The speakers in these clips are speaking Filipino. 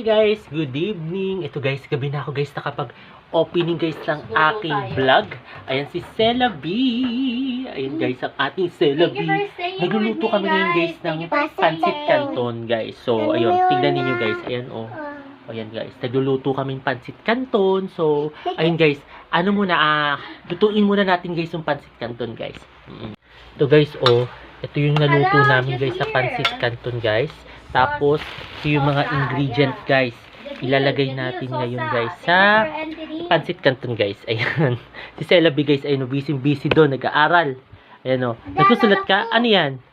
guys, good evening. Ito guys, gabi na ako guys nakapag-opening guys ng aking vlog. Ayan si Sela B. Ayan guys, ang ating Sela B. Nagluluto kami ngayon guys ng pancit canton guys. So, ayun, tignan ninyo guys. Ayan oh. Ayan guys, nagluluto kaming pancit canton. So, ayun guys, ano muna, lutuin muna natin guys yung pancit canton guys. Ito guys oh, ito yung naluto namin guys sa pancit canton guys. Tapos, ito yung mga ingredient guys. Ilalagay natin ngayon guys sa pancit canton guys. Ayan. Si Sela B guys, ayun, busy doon, nag-aaral. Ayan o. Nagsusulat ka? Ano yan?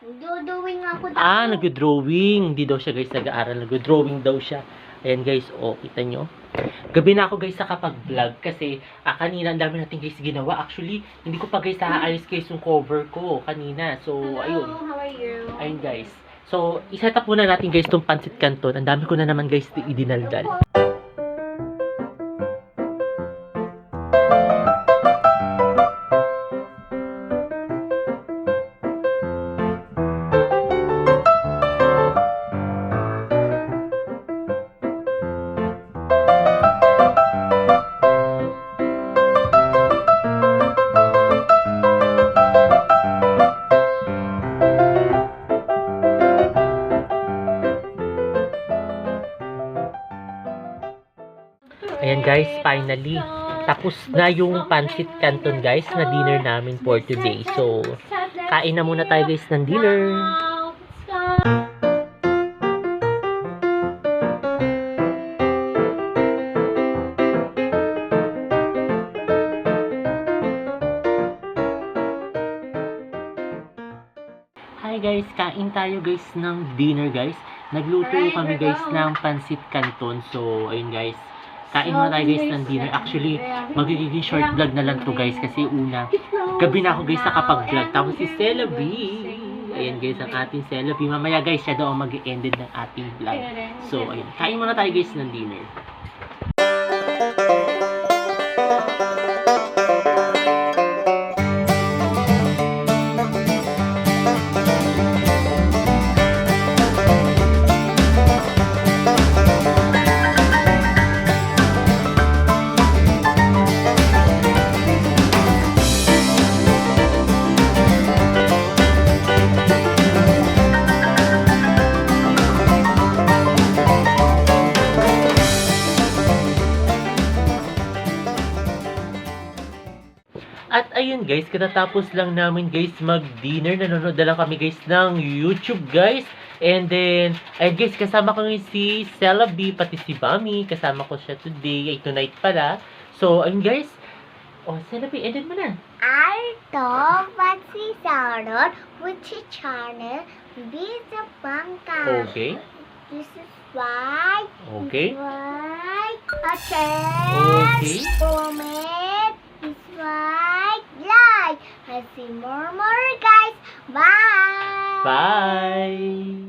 Nagdo-drawing ako daw. Nag-drawing. Hindi daw siya guys nag-aaral. Nag-drawing daw siya. Ayan guys, oh, kita nyo. Gabi na ako guys nakapag-vlog kasi kanina ang dami natin guys ginawa. Actually, hindi ko pa guys naayos guys yung cover ko kanina. So, ayun. How are you? Ayun guys. So, iset up muna natin guys itong pancit canton. Ang dami ko na naman guys idinaldal. Ayan guys, finally, tapos na yung pancit canton guys na dinner namin for today. So, kain na muna tayo guys ng dinner. Hi guys, kain tayo guys ng dinner guys. Nagluto kami guys ng pancit canton. So, ayun guys. Kain muna tayo guys ng dinner. Actually, magiging short vlog na lang to guys. Kasi una, gabi na ako guys nakapag-vlog. Tapos si Sela B. Ayan guys, ang ating Sela B. Mamaya guys, siya daw ang mag-ended ng ating vlog. So, ayun. Kain muna tayo guys ng dinner. At ayun guys, katatapos lang namin guys mag-dinner. Nanonood na lang kami guys ng YouTube guys. And then, ayun guys, kasama ko ngayon si Sela B, pati si Bami. Kasama ko siya today, ay tonight pala. So, ayun guys. Oh, Sela B, ended mo na. Alto, Patsy Sarot, Puchi Channel, Bisa Pangka. Okay. This is why. Okay. This is why. Okay. Okay. Comment. This is why. Like. I see more guys. Bye. Bye!